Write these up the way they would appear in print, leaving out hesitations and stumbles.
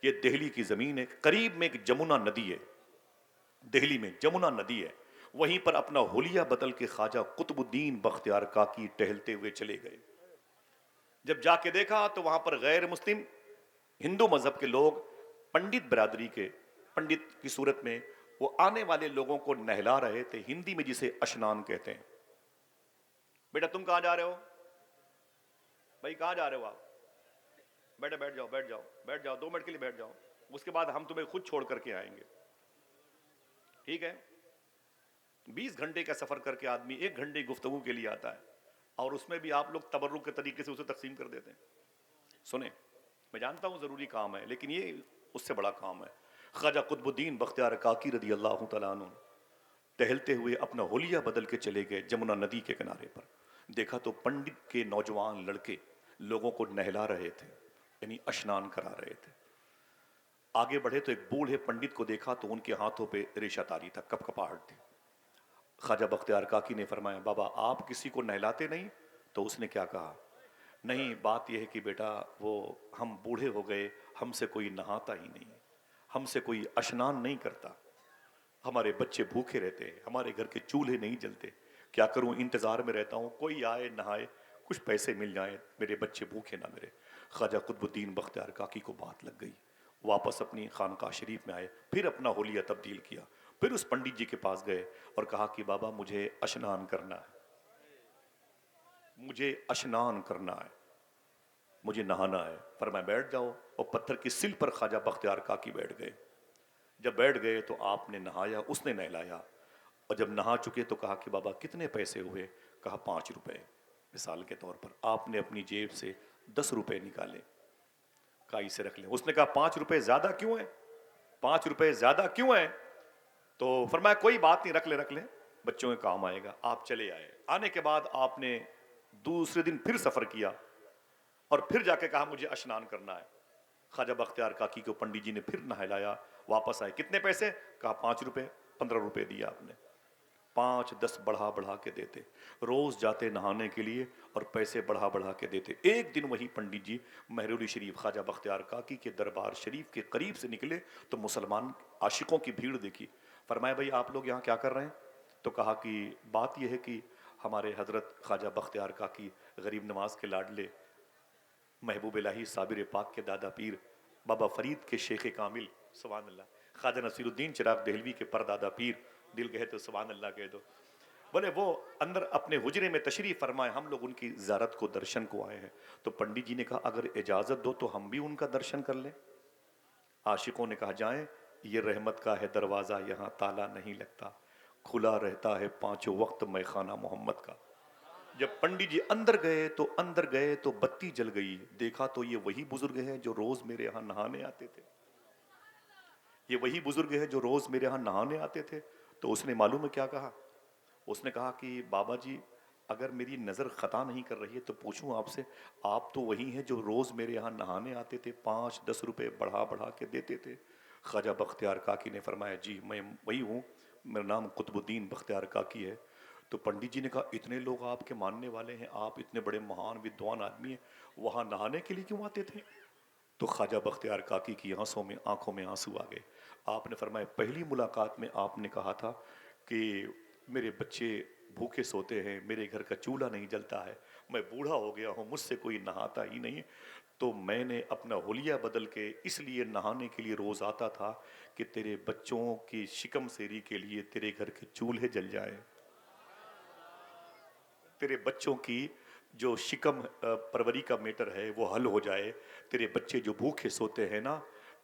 یہ دہلی کی زمین ہے، قریب میں ایک جمنا ندی ہے، دہلی میں جمنا ندی ہے، وہیں پر اپنا حلیہ بدل کے خواجہ قطب الدین بختیار کاکی ٹہلتے ہوئے چلے گئے۔ جب جا کے دیکھا تو وہاں پر غیر مسلم ہندو مذہب کے لوگ، پنڈت برادری کے، پنڈت کی صورت میں وہ آنے والے لوگوں کو نہلا رہے تھے، ہندی میں جسے اشنان کہتے ہیں۔ بیٹا تم کہاں جا رہے ہو؟ بھائی کہاں جا رہے ہو آپ؟ بیٹا بیٹھ جاؤ، بیٹھ جاؤ، بیٹھ جاؤ، 2 منٹ کے لیے بیٹھ جاؤ، اس کے بعد ہم تمہیں خود چھوڑ کر کے آئیں گے، ٹھیک ہے؟ 20 گھنٹے کا سفر کر کے آدمی 1 گھنٹے گفتگو کے لیے آتا ہے، اور اس میں بھی آپ لوگ تبرک کے طریقے سے اسے تقسیم کر دیتے ہیں۔ سنیں، میں جانتا ہوں ضروری کام ہے، لیکن یہ اس سے بڑا کام ہے۔ خواجہ قطب الدین بختیار کاکی رضی اللہ تعالیٰ عنہ ٹہلتے ہوئے اپنا حلیہ بدل کے چلے گئے جمنا ندی کے کنارے پر۔ دیکھا تو پنڈت کے نوجوان لڑکے لوگوں کو نہلا رہے تھے، یعنی اشنان کرا رہے تھے۔ آگے بڑھے تو ایک بوڑھے پنڈت کو دیکھا تو ان کے ہاتھوں پہ ریشہ تاری تھا، کپ کپاہٹ تھی۔ خواجہ بختیار کاکی نے فرمایا بابا آپ کسی کو نہلاتے نہیں؟ تو اس نے کیا کہا، نہیں بات یہ ہے کہ بیٹا وہ ہم بوڑھے ہو گئے، ہم سے کوئی نہاتا ہی نہیں، ہم سے کوئی اشنان نہیں کرتا، ہمارے بچے بھوکے رہتے ہیں، ہمارے گھر کے چولہے نہیں جلتے، کیا کروں انتظار میں رہتا ہوں کوئی آئے نہائے، کچھ پیسے مل جائیں، میرے بچے بھوکے نہ مرے۔ خواجہ قطب الدین بختیار کاکی کو بات لگ گئی، واپس اپنی خانقاہ شریف میں آئے، پھر اپنا حلیہ تبدیل کیا، پھر اس پنڈت جی کے پاس گئے اور کہا کہ بابا مجھے اشنان کرنا ہے، مجھے اشنان کرنا ہے، مجھے نہانا ہے۔ فرمایا بیٹھ جاؤ، اور پتھر کی سل پر خواجہ بختیار کاکی بیٹھ گئے۔ جب بیٹھ گئے تو آپ نے نہایا، اس نے نہلایا، اور جب نہا چکے تو کہا کہ بابا کتنے پیسے ہوئے؟ کہا 5 روپے۔ مثال کے طور پر آپ نے اپنی جیب سے 10 روپے نکالے، کہا اسے رکھ لیں۔ اس نے کہا 5 روپے زیادہ کیوں ہیں؟ 5 روپے زیادہ کیوں ہیں؟ تو فرمایا کوئی بات نہیں، رکھ لیں رکھ لیں، بچوں کے کام آئے گا۔ آپ چلے آئے، آنے کے بعد آپ نے دوسرے دن پھر سفر کیا، اور پھر جا کے کہا مجھے اشنان کرنا ہے۔ خواجہ بختیار کاکی کو پنڈت جی نے پھر نہلایا، واپس آئے، کتنے پیسے؟ کہا 5 روپے۔ 15 روپے دیا آپ نے، 5 10 بڑھا بڑھا کے دیتے، روز جاتے نہانے کے لیے اور پیسے بڑھا بڑھا کے دیتے۔ ایک دن وہی پنڈت جی مہرولی شریف خواجہ بختیار کاکی کے دربار شریف کے قریب سے نکلے تو مسلمان عاشقوں کی بھیڑ دیکھی۔ فرمایا بھائی آپ لوگ یہاں کیا کر رہے ہیں؟ تو کہا کہ بات یہ ہے کہ ہمارے حضرت خواجہ بختیار کاکی غریب نواز کے لاڈلے، محبوب الہی صابر پاک کے دادا پیر، بابا فرید کے شیخ کامل، سبحان اللہ، خواجہ نصیر الدین چراغ دہلوی کے پردادا پیر، دل کہے تو سبحان اللہ کہہ دو، بولے وہ اندر اپنے حجرے میں تشریف فرمائے، ہم لوگ ان کی زیارت کو درشن کو آئے ہیں۔ تو پنڈت جی نے کہا اگر اجازت دو تو ہم بھی ان کا درشن کر لیں۔ عاشقوں نے کہا جائیں، یہ رحمت کا ہے دروازہ، یہاں تالا نہیں لگتا، کھلا رہتا ہے 5 وقت میخانہ محمد کا۔ جب پنڈت جی اندر گئے تو بتی جل گئی، دیکھا تو یہ وہی بزرگ ہیں جو روز میرے ہاں نہانے آتے تھے، یہ وہی بزرگ ہیں جو روز میرے ہاں نہانے آتے تھے۔ تو اس نے معلوم ہے کیا کہا؟ اس نے کہا کہ بابا جی اگر میری نظر خطا نہیں کر رہی ہے تو پوچھوں آپ سے، آپ تو وہی ہیں جو روز میرے یہاں نہانے آتے تھے، 5 10 روپے بڑھا بڑھا کے دیتے تھے؟ خواجہ بختیار کاکی نے فرمایا جی میں وہی ہوں، میرا نام قطب الدین بختیار کاکی ہے۔ تو پنڈت جی نے کہا اتنے لوگ آپ کے ماننے والے ہیں، آپ اتنے بڑے مہان ودوان آدمی ہیں، وہاں نہانے کے لیے کیوں آتے تھے؟ تو خواجہ بختیار کاکی کی آنکھوں میں آنسو آ گئے۔ آپ نے فرمایا پہلی ملاقات میں آپ نے کہا تھا کہ میرے بچے بھوکے سوتے ہیں، میرے گھر کا چولہا نہیں جلتا ہے، میں بوڑھا ہو گیا ہوں، مجھ سے کوئی نہاتا ہی نہیں، تو میں نے اپنا حلیہ بدل کے اس لیے نہانے کے لیے روز آتا تھا کہ تیرے بچوں کی شکم سیری کے لیے تیرے گھر کے چولہے جل جائیں، تیرے بچوں کی جو شکم پروری کا میٹر ہے وہ حل ہو جائے، تیرے بچے جو بھوکے سوتے ہیں نا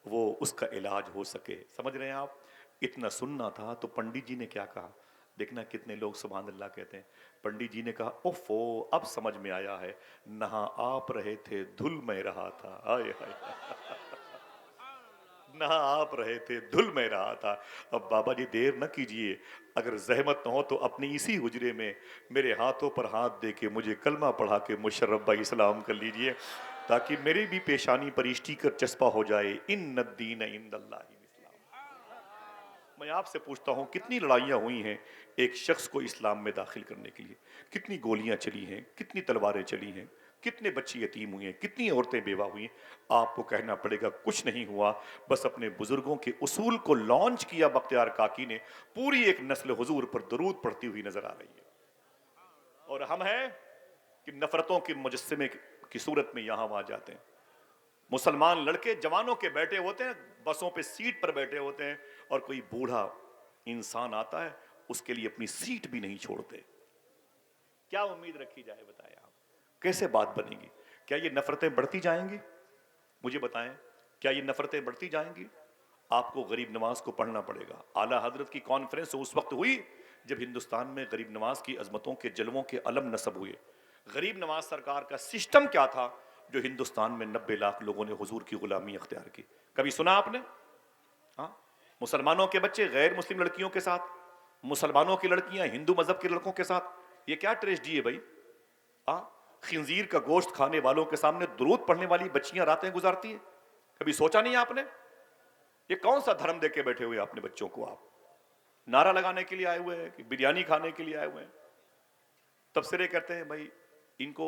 وہ اس کا علاج ہو سکے۔ سمجھ رہے ہیں آپ؟ اتنا سننا تھا تو پنڈت جی نے کیا کہا، دیکھنا کتنے لوگ سبحان اللہ کہتے ہیں۔ پنڈت جی نے کہا اوفو اب سمجھ میں آیا ہے، نہا آپ رہے تھے دھل میں رہا تھا، ہائے ہائے، نہ آپ رہے تھے دھل میں رہا تھا۔ اب بابا جی دیر نہ کیجئے، اگر زحمت نہ ہو تو اپنی اسی حجرے میں میرے ہاتھوں پر ہاتھ دے کے مجھے کلمہ پڑھا کے مشرف بھائی اسلام کر لیجئے، تاکہ میرے بھی پیشانی پر اسٹیکر چسپا ہو جائے، ان الدین عند اللہ الاسلام۔ میں آپ سے پوچھتا ہوں کتنی لڑائیاں ہوئی ہیں ایک شخص کو اسلام میں داخل کرنے کے لیے، کتنی گولیاں چلی ہیں، کتنی تلواریں چلی ہیں، کتنے بچے یتیم ہوئے ہیں، کتنی عورتیں بیوہ ہوئی ہیں. آپ کو کہنا پڑے گا کچھ نہیں ہوا، بس اپنے بزرگوں کے اصول کو لانچ کیا بختیار کاکی نے. پوری ایک نسل حضور پر درود پڑھتی ہوئی نظر آ رہی ہے. اور ہم ہیں کہ نفرتوں کے مجسمے کی صورت میں یہاں وہاں جاتے ہیں. مسلمان لڑکے جوانوں کے بیٹھے ہوتے ہیں، بسوں پہ سیٹ پر بیٹھے ہوتے ہیں، اور کوئی بوڑھا انسان آتا ہے اس کے لیے اپنی سیٹ بھی نہیں چھوڑتے. کیا امید رکھی جائے بتائیں آپ؟ کیسے بات بنے گی؟ کیا یہ نفرتیں بڑھتی جائیں گی؟ مجھے بتائیں، کیا یہ نفرتیں بڑھتی جائیں گی؟ آپ کو غریب نواز کو پڑھنا پڑے گا. اعلیٰ حضرت کی کانفرنس اس وقت ہوئی جب ہندوستان میں غریب نواز کی عظمتوں کے جلووں کے علم نصب ہوئے. غریب نواز سرکار کا سسٹم کیا تھا جو ہندوستان میں 90 لاکھ لوگوں نے حضور کی غلامی اختیار کی؟ کبھی سنا آپ نے؟ ہاں، مسلمانوں کے بچے غیر مسلم لڑکیوں کے ساتھ، مسلمانوں کی لڑکیاں ہندو مذہب کے لڑکوں کے ساتھ. یہ کیا ٹریجڈی ہے بھائی؟ خنزیر کا گوشت کھانے والوں کے سامنے درود پڑھنے والی بچیاں راتیں گزارتی ہیں. کبھی سوچا نہیں آپ نے؟ یہ کون سا دھرم دے کے بیٹھے ہوئے اپنے بچوں کو؟ آپ نعرہ لگانے کے لیے آئے ہوئے ہیں کہ بریانی کھانے کے لیے آئے ہوئے ہیں؟ تبصرے کرتے ہیں بھائی ان کو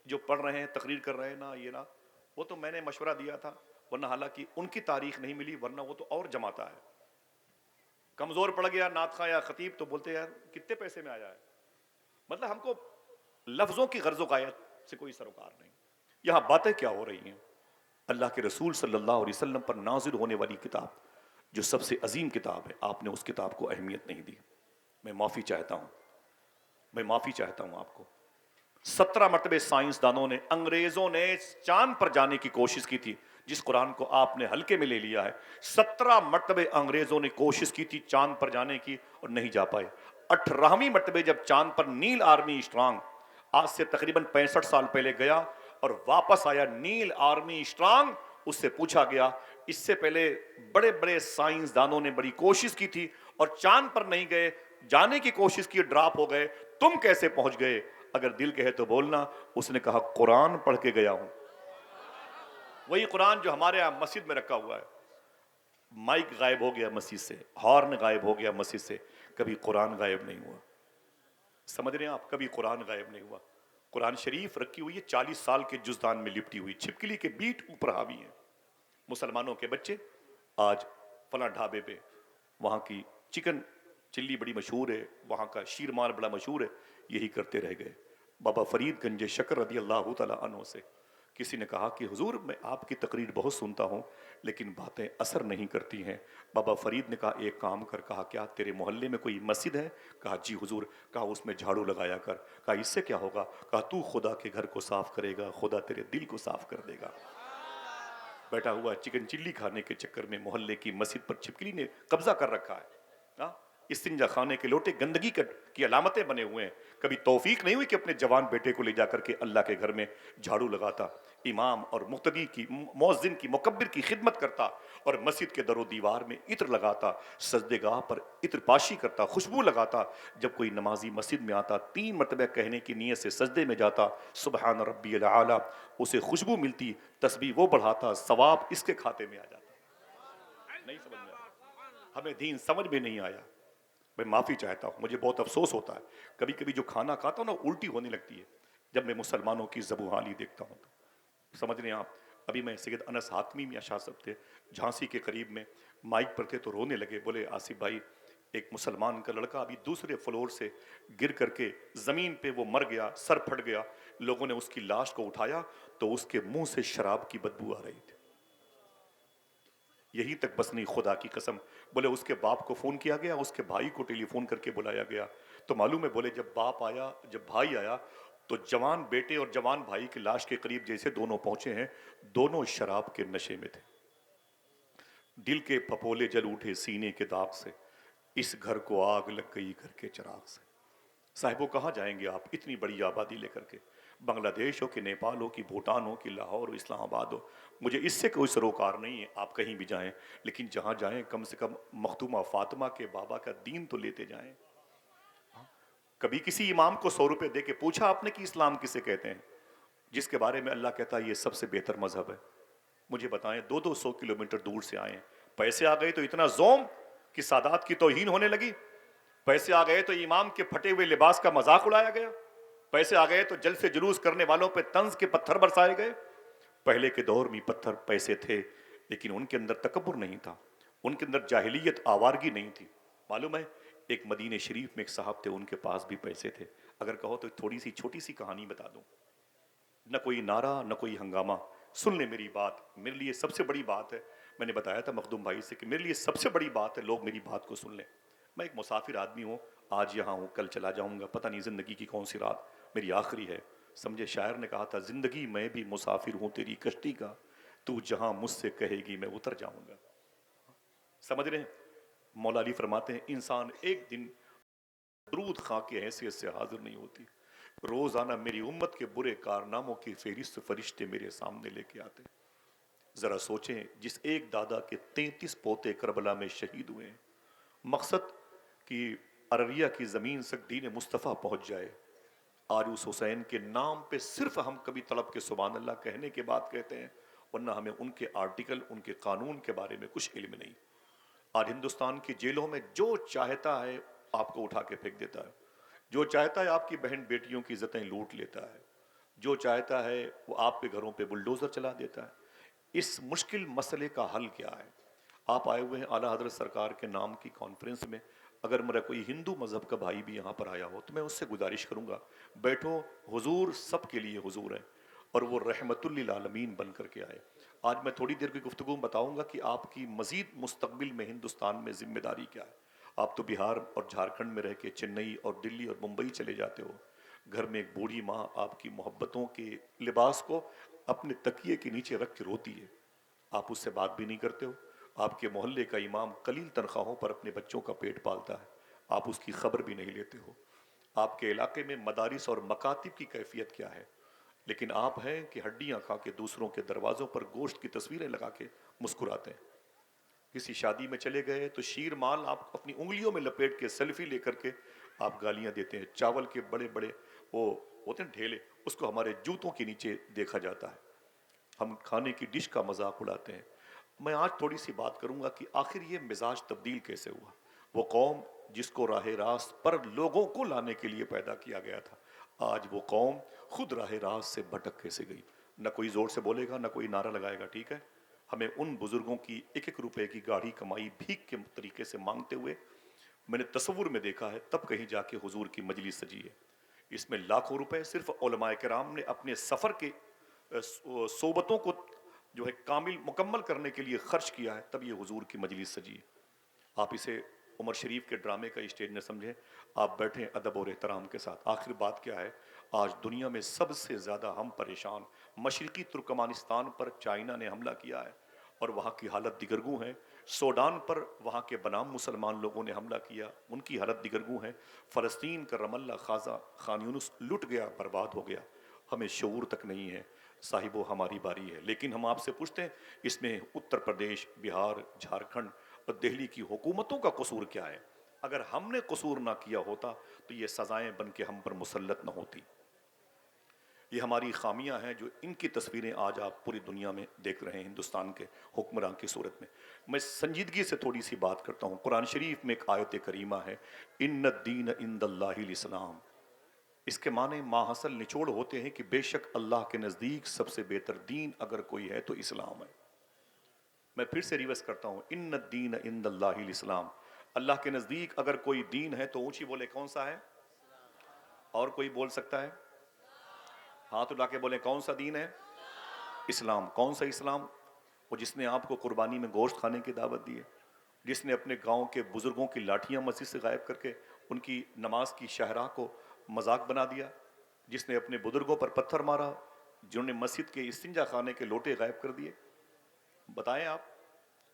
جو پڑھ رہے ہیں تقریر کر رہے ہیں نا، یہ نا وہ تو میں نے مشورہ دیا تھا، ورنہ حالانکہ ان کی تاریخ نہیں ملی، ورنہ وہ تو اور جماتا ہے. کمزور پڑ گیا نعت خواں یا خطیب تو بولتے ہیں یار کتنے پیسے میں آیا ہے. مطلب ہم کو لفظوں کی غرض و غایت سے کوئی سروکار نہیں. یہاں باتیں کیا ہو رہی ہیں؟ اللہ کے رسول صلی اللہ علیہ وسلم پر نازل ہونے والی کتاب جو سب سے عظیم کتاب ہے، آپ نے اس کتاب کو اہمیت نہیں دی. میں معافی چاہتا ہوں، میں معافی چاہتا ہوں آپ کو. 17 مرتبہ سائنسدانوں نے، انگریزوں نے چاند پر جانے کی کوشش کی تھی، جس قرآن کو آپ نے ہلکے میں لے لیا ہے. 17 مرتبہ انگریزوں نے کوشش کی تھی چاند پر جانے کی اور نہیں جا پائے. 18ویں مرتبہ جب چاند پر نیل آرمی اسٹرانگ آج سے تقریباً 65 سال پہلے گیا اور واپس آیا، نیل آرمی اسٹرانگ، اس سے پوچھا گیا اس سے پہلے بڑے بڑے سائنسدانوں نے بڑی کوشش کی تھی اور چاند پر نہیں گئے، جانے کی کوشش کی، ڈراپ ہو گئے، تم کیسے پہنچ گئے؟ اگر دل کہے تو بولنا. اس نے کہا قرآن پڑھ کے گیا ہوں. وہی قرآن جو ہمارے یہاں مسجد میں رکھا ہوا ہے. مائک غائب ہو گیا مسجد سے، ہارن غائب ہو گیا مسجد سے، کبھی قرآن غائب نہیں ہوا. سمجھ رہے ہیں آپ؟ کبھی قرآن غائب نہیں ہوا. قرآن شریف رکھی ہوئی ہے 40 سال کے جزدان میں لپٹی ہوئی، چھپکلی کے بیٹ اوپر حاوی ہیں. مسلمانوں کے بچے آج فلاں ڈھابے پہ وہاں کی چکن چلی بڑی مشہور ہے، وہاں کا شیرمال بڑا مشہور ہے، یہی کرتے رہ گئے. بابا فرید گنج شکر رضی اللہ تعالیٰ عنہ سے کسی نے کہا کہ حضور میں آپ کی تقریر بہت سنتا ہوں لیکن باتیں اثر نہیں کرتی ہیں. بابا فرید نے کہا ایک کام کر. کہا کیا؟ تیرے محلے میں کوئی مسجد ہے؟ کہا جی حضور. کہا اس میں جھاڑو لگایا کر. کہا اس سے کیا ہوگا؟ کہا تو خدا کے گھر کو صاف کرے گا، خدا تیرے دل کو صاف کر دے گا. بیٹھا ہوا چکن چلی کھانے کے چکر میں محلے کی مسجد پر چھپکلی نے قبضہ کر رکھا ہے. استنجا خانے کے لوٹے گندگی کی علامتیں بنے ہوئے ہیں. کبھی توفیق نہیں ہوئی کہ اپنے جوان بیٹے کو لے جا کر کے اللہ کے گھر میں جھاڑو لگاتا، امام اور مقتدی کی، مؤذن کی، مکبر کی خدمت کرتا اور مسجد کے در و دیوار میں عطر لگاتا، سجدے گاہ پر عطر پاشی کرتا، خوشبو لگاتا. جب کوئی نمازی مسجد میں آتا 3 مرتبہ کہنے کی نیت سے سجدے میں جاتا، سبحان ربی الاعلی، اسے خوشبو ملتی، تسبیح وہ بڑھاتا، ثواب اس کے کھاتے میں آ جاتا. نہیں سمجھ میں آیا؟ ہمیں دین سمجھ میں نہیں آیا. میں معافی چاہتا ہوں، مجھے بہت افسوس ہوتا ہے کبھی کبھی جو کھانا کھاتا ہوں نا الٹی ہونے لگتی ہے جب میں مسلمانوں کی ذبح دیکھتا ہوں. تو سمجھ رہے ہیں آپ؟ ابھی میں سید انس حاتمی میاں شاہ صاحب تھے جھانسی کے قریب میں، مائک پر تھے تو رونے لگے. بولے آصف بھائی ایک مسلمان کا لڑکا ابھی دوسرے فلور سے گر کر کے زمین پہ وہ مر گیا، سر پھٹ گیا. لوگوں نے اس کی لاش کو اٹھایا تو اس کے منہ سے شراب کی بدبو آ رہی تھی. یہی تک بس نہیں، خدا کی قسم. بولے اس کے باپ کو فون کیا گیا، اس کے بھائی کو ٹیلی فون کر کے بلایا گیا تو معلوم ہے، بولے جب باپ آیا، جب بھائی آیا تو جوان بیٹے اور جوان بھائی کی لاش کے قریب جیسے دونوں پہنچے ہیں، دونوں شراب کے نشے میں تھے. دل کے پھپولے جل اٹھے سینے کے داغ سے، اس گھر کو آگ لگ گئی گھر کے چراغ سے. صاحبوں کہاں جائیں گے آپ اتنی بڑی آبادی لے کر کے؟ بنگلہ دیش ہو کہ نیپال ہو کہ بھوٹان ہو کہ لاہور ہو اسلام آباد ہو، مجھے اس سے کوئی سروکار نہیں ہے، آپ کہیں بھی جائیں، لیکن جہاں جائیں کم سے کم مختومہ فاطمہ کے بابا کا دین تو لیتے جائیں. کبھی کسی امام کو 100 روپے دے کے پوچھا آپ نے کہ اسلام کسے کہتے ہیں، جس کے بارے میں اللہ کہتا ہے یہ سب سے بہتر مذہب ہے؟ مجھے بتائیں، 200 کلومیٹر دور سے آئے، پیسے آ گئے تو اتنا زوم کہ سادات کی توہین ہونے لگی، پیسے آ گئے تو امام کے پھٹے ہوئے لباس کا مذاق اڑایا گیا. پیسے آ گئے تو جل سے جلوس کرنے والوں پہ طنز کے پتھر برسائے گئے. پہلے کے دور میں پتھر پیسے تھے لیکن ان کے اندر تکبر نہیں تھا, ان کے اندر جاہلیت آوارگی نہیں تھی. معلوم ہے ایک مدینہ شریف میں ایک صاحب تھے, ان کے پاس بھی پیسے تھے. اگر کہو تو تھوڑی سی چھوٹی سی کہانی بتا دوں, نہ کوئی نعرہ نہ کوئی ہنگامہ, سن لیں میری بات, میرے لیے سب سے بڑی بات ہے. میں نے بتایا تھا مخدوم بھائی سے کہ میرے لیے سب سے بڑی بات ہے لوگ میری بات کو سن لیں. میں ایک مسافر آدمی ہوں, آج یہاں ہوں کل چلا جاؤں گا, پتہ نہیں زندگی کی کون سی رات میری آخری ہے. سمجھے شاعر نے کہا تھا, زندگی میں بھی مسافر ہوں تیری کشتی کا, تو جہاں مجھ سے کہے گی میں اتر جاؤں گا. سمجھ رہے ہیں, مولا علی فرماتے ہیں انسان ایک دن درود خاں کی حیثیت سے حاضر نہیں ہوتی. روزانہ میری امت کے برے کارناموں کی فہرست فرشتے میرے سامنے لے کے آتے. ذرا سوچیں, جس ایک دادا کے 33 پوتے کربلا میں شہید ہوئے ہیں, مقصد کہ ارریہ کی زمین تک دین مصطفیٰ پہنچ جائے. آج اس حسین کے نام پہ صرف ہم کبھی طلب کے سبحان اللہ کہنے کے بعد کہتے ہیں, ورنہ ہمیں ان کے آرٹیکل ان کے قانون کے بارے میں کچھ علم نہیں. آج ہندوستان کی جیلوں میں جو چاہتا ہے آپ کو اٹھا کے پھینک دیتا ہے, جو چاہتا ہے آپ کی بہن بیٹیوں کی عزتیں لوٹ لیتا ہے, جو چاہتا ہے وہ آپ کے گھروں پہ بلڈوزر چلا دیتا ہے. اس مشکل مسئلے کا حل کیا ہے؟ آپ آئے ہوئے ہیں اعلیٰ حضرت سرکار کے نام کی کانفرنس میں, اگر میرا کوئی ہندو مذہب کا بھائی بھی یہاں پر آیا ہو تو میں اس سے گزارش کروں گا, بیٹھو, حضور سب کے لیے حضور ہے اور وہ رحمت للعالمین بن کر کے آئے. آج میں تھوڑی دیر کی گفتگو میں بتاؤں گا کہ آپ کی مزید مستقبل میں ہندوستان میں ذمہ داری کیا ہے. آپ تو بہار اور جھارکھنڈ میں رہ کے چنئی اور دلی اور ممبئی چلے جاتے ہو, گھر میں ایک بوڑھی ماں آپ کی محبتوں کے لباس کو اپنے تکیے کے نیچے رکھ کے روتی ہے, آپ اس سے بات بھی نہیں کرتے ہو. آپ کے محلے کا امام قلیل تنخواہوں پر اپنے بچوں کا پیٹ پالتا ہے, آپ اس کی خبر بھی نہیں لیتے ہو. آپ کے علاقے میں مدارس اور مکاتب کی کیفیت کیا ہے, لیکن آپ ہیں کہ ہڈیاں کھا کے دوسروں کے دروازوں پر گوشت کی تصویریں لگا کے مسکراتے ہیں. کسی شادی میں چلے گئے تو شیر مال آپ اپنی انگلیوں میں لپیٹ کے سیلفی لے کر کے آپ گالیاں دیتے ہیں. چاول کے بڑے بڑے وہ ہوتے ہیں ڈھیلے, اس کو ہمارے جوتوں کے نیچے دیکھا جاتا ہے. ہم کھانے کی ڈش کا مذاق اڑاتے ہیں. میں آج تھوڑی سی بات کروں گا کہ آخر یہ مزاج تبدیل کیسے ہوا. وہ قوم جس کو راہ راست پر لوگوں کو لانے کے لیے پیدا کیا گیا تھا, آج وہ قوم خود راہ راست سے بھٹک کیسے گئی. نہ کوئی زور سے بولے گا نہ کوئی نعرہ لگائے گا, ٹھیک ہے. ہمیں ان بزرگوں کی ایک ایک روپے کی گاڑھی کمائی بھیک کے طریقے سے مانگتے ہوئے میں نے تصور میں دیکھا ہے, تب کہیں جا کے حضور کی مجلس سجی ہے. اس میں لاکھوں روپے صرف علماء کرام نے اپنے سفر کے صحبتوں کو جو ہے کامل مکمل کرنے کے لیے خرچ کیا ہے, تب یہ حضور کی مجلس سجی ہے. آپ اسے عمر شریف کے ڈرامے کا اسٹیج نہ سمجھیں, آپ بیٹھیں ادب اور احترام کے ساتھ. آخر بات کیا ہے, آج دنیا میں سب سے زیادہ ہم پریشان مشرقی ترکمانستان پر چائنا نے حملہ کیا ہے اور وہاں کی حالت دیگرگوں ہے. سوڈان پر وہاں کے بنام مسلمان لوگوں نے حملہ کیا, ان کی حالت دیگرگوں ہے. فلسطین کا رم اللہ غزہ خان یونس لٹ گیا, برباد ہو گیا. ہمیں شعور تک نہیں ہے صاحبو, ہماری باری ہے. لیکن ہم آپ سے پوچھتے ہیں اس میں اتر پردیش, بہار, جھارکھنڈ اور دہلی کی حکومتوں کا قصور کیا ہے؟ اگر ہم نے قصور نہ کیا ہوتا تو یہ سزائیں بن کے ہم پر مسلط نہ ہوتی. یہ ہماری خامیاں ہیں جو ان کی تصویریں آج آپ پوری دنیا میں دیکھ رہے ہیں ہندوستان کے حکمران کی صورت میں. میں سنجیدگی سے تھوڑی سی بات کرتا ہوں. قرآن شریف میں ایک آیت کریمہ ہے, ان الدین عند اللہ الاسلام. اس کے معنی ماحصل نچوڑ ہوتے ہیں کہ بے شک اللہ کے نزدیک سب سے بہتر دین اگر کوئی ہے تو اسلام ہے. میں پھر سے ریورس کرتا ہوں, ان الدین عند اللہ الاسلام. اللہ کے نزدیک اگر کوئی دین ہے تو اونچی بولے کون سا ہے؟ اور کوئی بول سکتا ہے؟ ہاتھ اٹھا کے بولیں کون سا دین ہے؟ اسلام. کون سا اسلام؟ وہ جس نے آپ کو قربانی میں گوشت کھانے کی دعوت دی ہے, جس نے اپنے گاؤں کے بزرگوں کی لاٹھیاں مسجد سے غائب کر کے ان کی نماز کی شاہراہ کو مذاق بنا دیا, جس نے اپنے بزرگوں پر پتھر مارا, جنہوں نے مسجد کے استنجا خانے کے لوٹے غائب کر دیے. بتائیں آپ,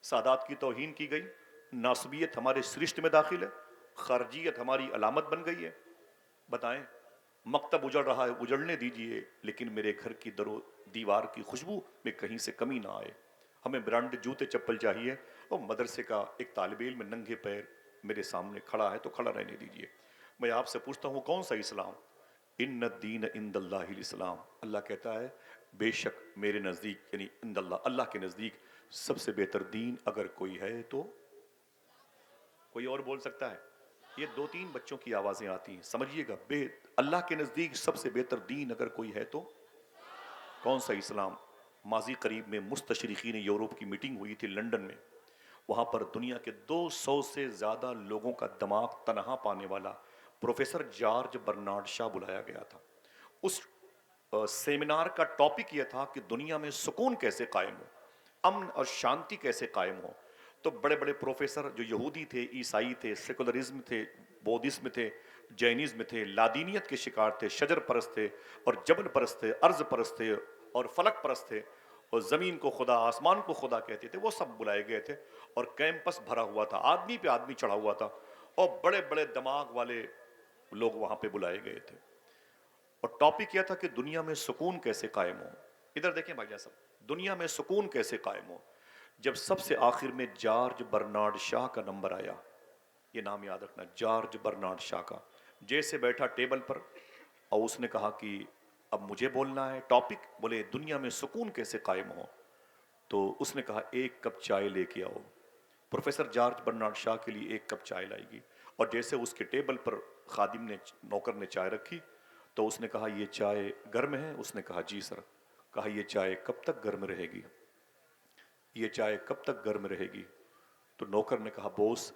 سادات کی توہین کی گئی, ناسبیت ہمارے سرشت میں داخل ہے, خارجیت ہماری علامت بن گئی ہے. بتائیں, مکتب اجڑ رہا ہے, اجڑنے دیجئے, لیکن میرے گھر کی در و دیوار کی خوشبو میں کہیں سے کمی نہ آئے. ہمیں برانڈ جوتے چپل چاہیے, اور مدرسے کا ایک طالب علم ننگے پیر میرے سامنے کھڑا ہے تو کھڑا رہنے دیجئے. میں آپ سے پوچھتا ہوں کون سا اسلام؟ ان الدین عند اللہ الاسلام. اللہ کہتا ہے بے شک میرے نزدیک, یعنی عند اللہ, اللہ کے نزدیک سب سے بہتر دین اگر کوئی ہے تو, کوئی اور بول سکتا ہے؟ یہ 2-3 بچوں کی آوازیں آتی ہیں، سمجھیے گا، اللہ کے نزدیک سب سے بہتر دین اگر کوئی ہے تو کون سا؟ اسلام۔ ماضی قریب میں مستشرقین یورپ کی میٹنگ ہوئی تھی لنڈن میں، وہاں پر دنیا کے 200 سے زیادہ لوگوں کا دماغ تنہا پانے والا پروفیسر جارج برنارڈ شاہ بلایا گیا تھا۔ اس سیمینار کا ٹاپک یہ تھا کہ دنیا میں سکون کیسے قائم ہو، امن اور شانتی کیسے قائم ہو۔ تو بڑے بڑے پروفیسر جو یہودی تھے، عیسائی تھے، سیکولرزم تھے، بودھزم تھے، جینزم تھے، لادینیت کے شکار تھے، شجر پرست تھے اور جبل پرست تھے، ارض پرست تھے اور فلک پرست تھے، اور زمین کو خدا، آسمان کو خدا کہتے تھے، وہ سب بلائے گئے تھے، اور کیمپس بھرا ہوا تھا، آدمی پہ آدمی چڑھا ہوا تھا، اور بڑے بڑے دماغ والے لوگ وہاں پہ بلائے گئے تھے، اور ٹاپک یہ تھا کہ دنیا میں سکون کیسے قائم ہو۔ ادھر دیکھیں بھائی جان صاحب، دنیا میں سکون کیسے قائم ہو۔ جب سب سے آخر میں جارج برنارڈ شاہ کا نمبر آیا، یہ نام یاد رکھنا، جارج برنارڈ شاہ کا، جیسے بیٹھا ٹیبل پر اور اس نے کہا کہ اب مجھے بولنا ہے، ٹاپک بولے دنیا میں سکون کیسے قائم ہو، تو اس نے کہا 1 کپ چائے لے کے آؤ۔ پروفیسر جارج برنارڈ شاہ کے لیے 1 کپ چائے لائے گی، اور جیسے اس کے ٹیبل پر خادم نے، نوکر نے چائے رکھی، تو اس نے کہا یہ چائے گرم ہے؟ اس نے کہا جی سر۔ کہا یہ چائے کب تک گرم رہے گی؟ یہ چائے کب تک گرم رہے گی؟ تو نوکر نے کہا بوس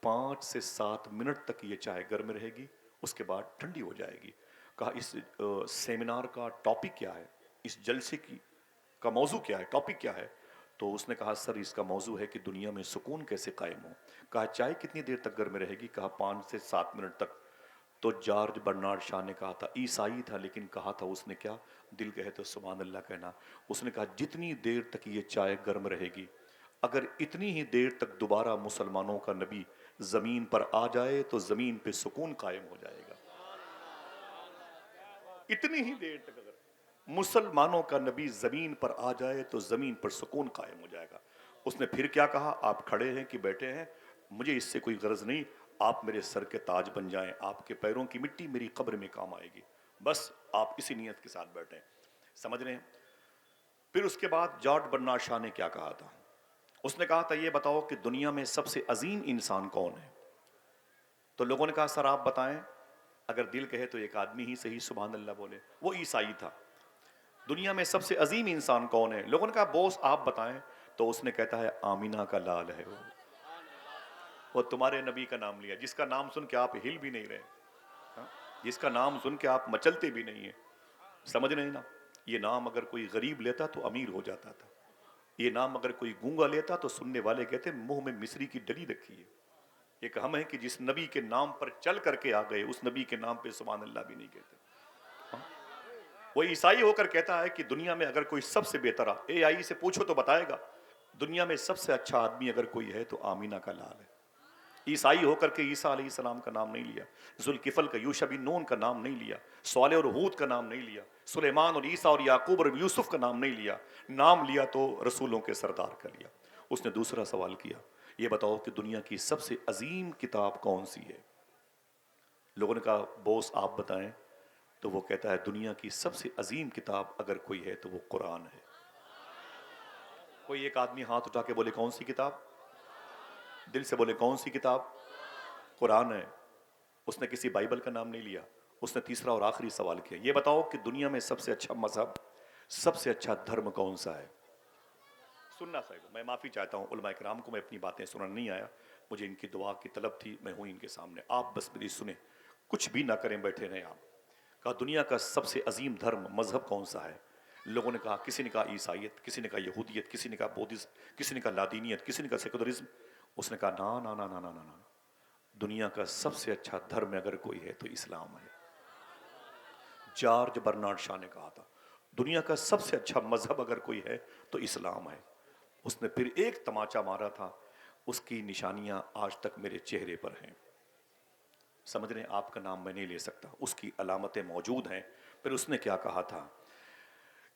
5 سے 7 منٹ تک یہ چائے گرم رہے گی، اس کے بعد ٹھنڈی ہو جائے گی۔ کہا اس سیمینار کا ٹاپک کیا ہے، اس جلسے کا موضوع کیا ہے، ٹاپک کیا ہے؟ تو اس نے کہا سر اس کا موضوع ہے کہ دنیا میں سکون کیسے قائم ہو۔ کہا چائے کتنی دیر تک گرم رہے گی؟ کہا 5 سے 7 منٹ تک۔ تو جارج برنارڈ شاہ نے کہا تھا، عیسائی تھا لیکن کہا تھا اس نے کیا؟ دل کہے تو سبحان اللہ کہنا۔ اس نے کہا جتنی دیر تک یہ چائے گرم رہے گی، اگر اتنی ہی دیر تک دوبارہ مسلمانوں کا نبی زمین پر آ جائے تو زمین پہ سکون قائم ہو جائے گا۔ اتنی ہی دیر تک اگر مسلمانوں کا نبی زمین پر آ جائے تو زمین پر سکون قائم ہو جائے گا۔ اس نے پھر کیا کہا؟ آپ کھڑے ہیں کہ بیٹھے ہیں، مجھے اس سے کوئی غرض نہیں، آپ میرے سر کے تاج بن جائیں، آپ کے پیروں کی مٹی میری قبر میں کام آئے گی، بس آپ اسی نیت کے ساتھ بیٹھیں۔ سمجھ رہے ہیں؟ پھر اس کے بعد جارج برنارڈ شاہ نے کیا کہا تھا؟ اس نے کہا تھا یہ بتاؤ کہ دنیا میں سب سے عظیم انسان کون ہے؟ تو لوگوں نے کہا سر آپ بتائیں۔ اگر دل کہے تو ایک آدمی ہی صحیح سبحان اللہ بولے، وہ عیسائی تھا۔ دنیا میں سب سے عظیم انسان کون ہے؟ لوگوں نے کہا بوس آپ بتائیں۔ تو اس نے کہتا ہے آمینہ کا لال ہے وہ تمہارے نبی کا نام لیا، جس کا نام سن کے آپ ہل بھی نہیں رہے، ہاں؟ جس کا نام سن کے آپ مچلتے بھی نہیں ہیں۔ سمجھ رہے ہیں نا؟ یہ نام اگر کوئی غریب لیتا تو امیر ہو جاتا تھا، یہ نام اگر کوئی گونگا لیتا تو سننے والے کہتے منہ میں مصری کی ڈلی رکھی ہے۔ ایک ہم ہیں کہ جس نبی کے نام پر چل کر کے آ گئے، اس نبی کے نام پہ سبحان اللہ بھی نہیں کہتے۔ وہ عیسائی ہو کر کہتا ہے کہ دنیا میں اگر کوئی سب سے بہتر، اے آئی سے پوچھو تو بتائے گا، دنیا میں سب سے اچھا آدمی اگر کوئی ہے تو آمینہ کا لال ہے۔ عیسائی ہو کر کے عیسیٰ علیہ السلام کا نام نہیں لیا، ذوالکفل کا، یوشع بن نون کا نام نہیں لیا، صالح اور ہود کا نام نہیں لیا، سلیمان اور عیسیٰ اور یعقوب اور یوسف کا نام نہیں لیا، نام لیا تو رسولوں کے سردار کا لیا۔ اس نے دوسرا سوال کیا، یہ بتاؤ کہ دنیا کی سب سے عظیم کتاب کون سی ہے؟ لوگوں نے کہا بوس آپ بتائیں۔ تو وہ کہتا ہے دنیا کی سب سے عظیم کتاب اگر کوئی ہے تو وہ قرآن ہے۔ کوئی ایک آدمی ہاتھ اٹھا کے بولے کون سی کتاب؟ دل سے بولے کون سی کتاب؟ قرآن ہے۔ اس نے کسی بائبل کا نام نہیں لیا۔ اس نے تیسرا اور آخری سوال کیا، یہ بتاؤ کہ دنیا میں سب سے اچھا مذہب، سب سے اچھا دھرم کون سا ہے؟ سننا صاحب، میں معافی چاہتا ہوں علماء کرام کو، میں اپنی باتیں سننا نہیں آیا، مجھے ان کی دعا کی طلب تھی، میں ہوں ان کے سامنے، آپ بس میری سنیں، کچھ بھی نہ کریں، بیٹھے رہیں آپ۔ کہا دنیا کا سب سے عظیم دھرم، مذہب کون سا ہے؟ لوگوں نے کہا، کسی نے کہا عیسائیت، کسی نے کہا یہودیت، کسی نے کہا بودھزم، کسی نے کہا لادینیت، کسی نے کہا سیکولرزم۔ اس نے کہا نا نا نا نا نا نا، دنیا کا سب سے اچھا دھرم اگر کوئی ہے تو اسلام ہے۔ جارج برنارڈ شاہ نے کہا تھا دنیا کا سب سے اچھا مذہب اگر کوئی ہے تو اسلام ہے۔ اس نے پھر ایک تماچا مارا تھا، اس کی نشانیاں آج تک میرے چہرے پر ہیں۔ سمجھ رہے ہیں؟ آپ کا نام میں نہیں لے سکتا، اس کی علامتیں موجود ہیں۔ پھر اس نے کیا کہا تھا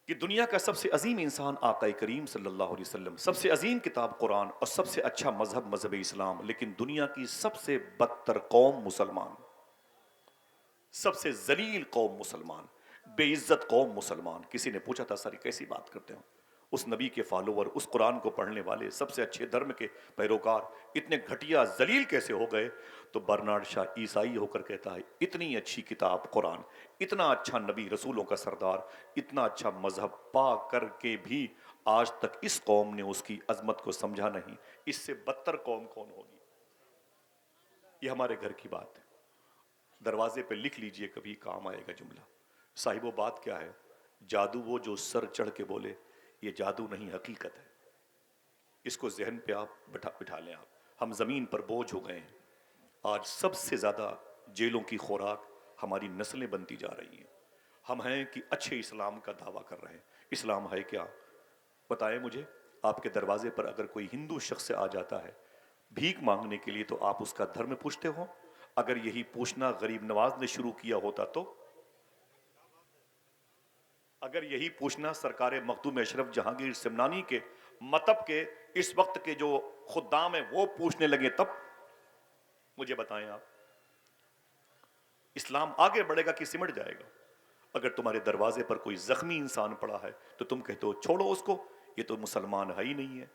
کہ دنیا کا سب سے عظیم انسان آقا کریم صلی اللہ علیہ وسلم، سب سے عظیم کتاب قرآن، اور سب سے اچھا مذہب مذہب اسلام، لیکن دنیا کی سب سے بدتر قوم مسلمان، سب سے ذلیل قوم مسلمان، بے عزت قوم مسلمان۔ کسی نے پوچھا تھا سر کیسی بات کرتے ہو؟ اس نبی کے فالوور، اس قرآن کو پڑھنے والے، سب سے اچھے دھرم کے پیروکار اتنے گھٹیا ذلیل کیسے ہو گئے؟ تو برنارڈ شاہ عیسائی ہو کر کہتا ہے اتنی اچھی کتاب قرآن، اتنا اچھا نبی رسولوں کا سردار، اتنا اچھا مذہب پا کر کے بھی آج تک اس قوم نے اس کی عظمت کو سمجھا نہیں، اس سے بدتر قوم کون ہوگی؟ یہ ہمارے گھر کی بات ہے، دروازے پہ لکھ لیجئے، کبھی کام آئے گا جملہ۔ صاحب وہ بات کیا ہے؟ جادو وہ جو سر چڑھ کے بولے، یہ جادو نہیں، حقیقت ہے۔ اس کو ذہن پہ آپ بٹھا لیں۔ آپ ہم زمین پر بوجھ ہو گئے ہیں، آج سب سے زیادہ جیلوں کی خوراک ہماری نسلیں بنتی جا رہی ہیں۔ ہم ہیں کہ اچھے اسلام کا دعویٰ کر رہے ہیں، اسلام ہے کیا؟ بتائیں مجھے، آپ کے دروازے پر اگر کوئی ہندو شخص سے آ جاتا ہے بھیک مانگنے کے لیے، تو آپ اس کا دھرم پوچھتے ہو؟ اگر یہی پوچھنا غریب نواز نے شروع کیا ہوتا تو؟ اگر یہی پوچھنا سرکار مخدوم اشرف جہانگیر سمنانی کے مطب کے اس وقت کے جو خدام ہیں وہ پوچھنے لگے تب؟ مجھے بتائیں آپ، اسلام آگے بڑھے گا کہ سمٹ جائے گا؟ اگر تمہارے دروازے پر کوئی زخمی انسان پڑا ہے تو تم کہتے ہو چھوڑو اس کو، یہ تو مسلمان ہے ہی نہیں ہے۔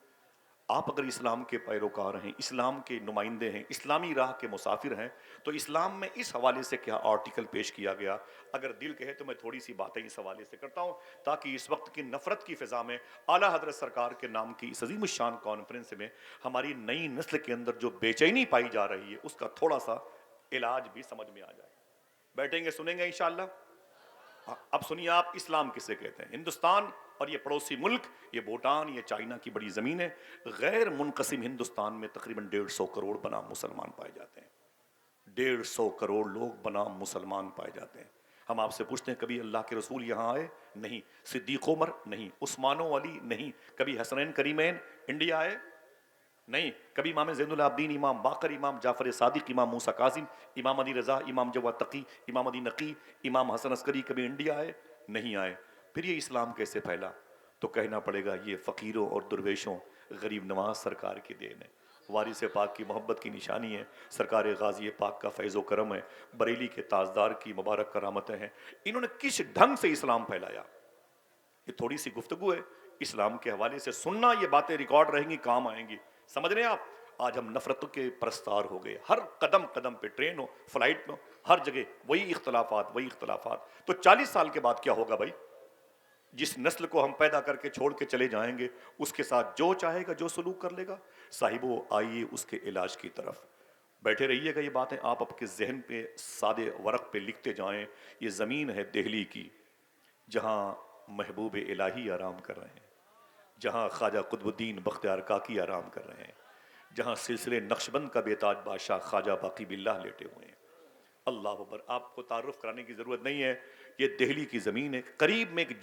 آپ اگر اسلام کے پیروکار ہیں، اسلام کے نمائندے ہیں، اسلامی راہ کے مسافر ہیں، تو اسلام میں اس حوالے سے کیا آرٹیکل پیش کیا گیا؟ اگر دل کہے تو میں تھوڑی سی باتیں اس حوالے سے کرتا ہوں، تاکہ اس وقت کی نفرت کی فضا میں اعلیٰ حضرت سرکار کے نام کی اس عظیم الشان کانفرنس میں ہماری نئی نسل کے اندر جو بے چینی پائی جا رہی ہے اس کا تھوڑا سا علاج بھی سمجھ میں آ جائے۔ بیٹھیں گے، سنیں گے انشاءاللہ۔ اب سنیے آپ، اسلام کسے کہتے ہیں؟ ہندوستان اور یہ پڑوسی ملک، یہ بھوٹان، یہ چائنا کی بڑی زمین ہے، غیر منقسم ہندوستان میں تقریباً 150 کروڑ بنام مسلمان پائے جاتے ہیں۔ 150 کروڑ لوگ بنام مسلمان پائے جاتے ہیں۔ ہم آپ سے پوچھتے ہیں کبھی اللہ کے رسول یہاں آئے؟ نہیں۔ صدیق عمر؟ نہیں۔ عثمان و علی؟ نہیں۔ کبھی حسنین کریمین انڈیا آئے؟ نہیں۔ کبھی امام زین العابدین، امام باقر، امام جعفر صادق، امام موسیٰ کاظم، امام علی رضا، امام جواد تقی، امام علی نقی، امام حسن عسکری کبھی انڈیا آئے؟ نہیں آئے۔ پھر یہ اسلام کیسے پھیلا؟ تو کہنا پڑے گا یہ فقیروں اور درویشوں، غریب نواز سرکار کی دین ہے، وارث پاک کی محبت کی نشانی ہے، سرکار غازی پاک کا فیض و کرم ہے، بریلی کے تاجدار کی مبارک کرامتیں ہیں۔ انہوں نے کس ڈھنگ سے اسلام پھیلایا؟ یہ تھوڑی سی گفتگو ہے اسلام کے حوالے سے، سننا، یہ باتیں ریکارڈ رہیں گی، کام آئیں گی۔ سمجھ رہے ہیں آپ؟ آج ہم نفرتوں کے پرستار ہو گئے، ہر قدم قدم پہ، ٹرین ہو، فلائٹ میں، ہر جگہ وہی اختلافات، وہی اختلافات۔ تو 40 سال کے بعد کیا ہوگا بھائی؟ جس نسل کو ہم پیدا کر کے چھوڑ کے چلے جائیں گے، اس کے ساتھ جو چاہے گا، جو سلوک کر لے گا۔ صاحبو، آئیے اس کے علاج کی طرف بیٹھے رہیے گا۔ یہ باتیں آپ اپنے ذہن پہ سادے ورق پہ لکھتے جائیں۔ یہ زمین ہے دہلی کی، جہاں محبوب الہی آرام کر رہے ہیں، جہاں خواجہ قطب الدین بختیار کاکی آرام کر رہے ہیں، جہاں سلسلے نقشبند کا بے تاج بادشاہ خواجہ باقی باللہ لیٹے ہوئے ہیں۔ اللہ اکبر۔ آپ کو تعارف کرانے کی ضرورت نہیں ہے، یہ دہلی کی زمین ہے۔ قریب میں ایک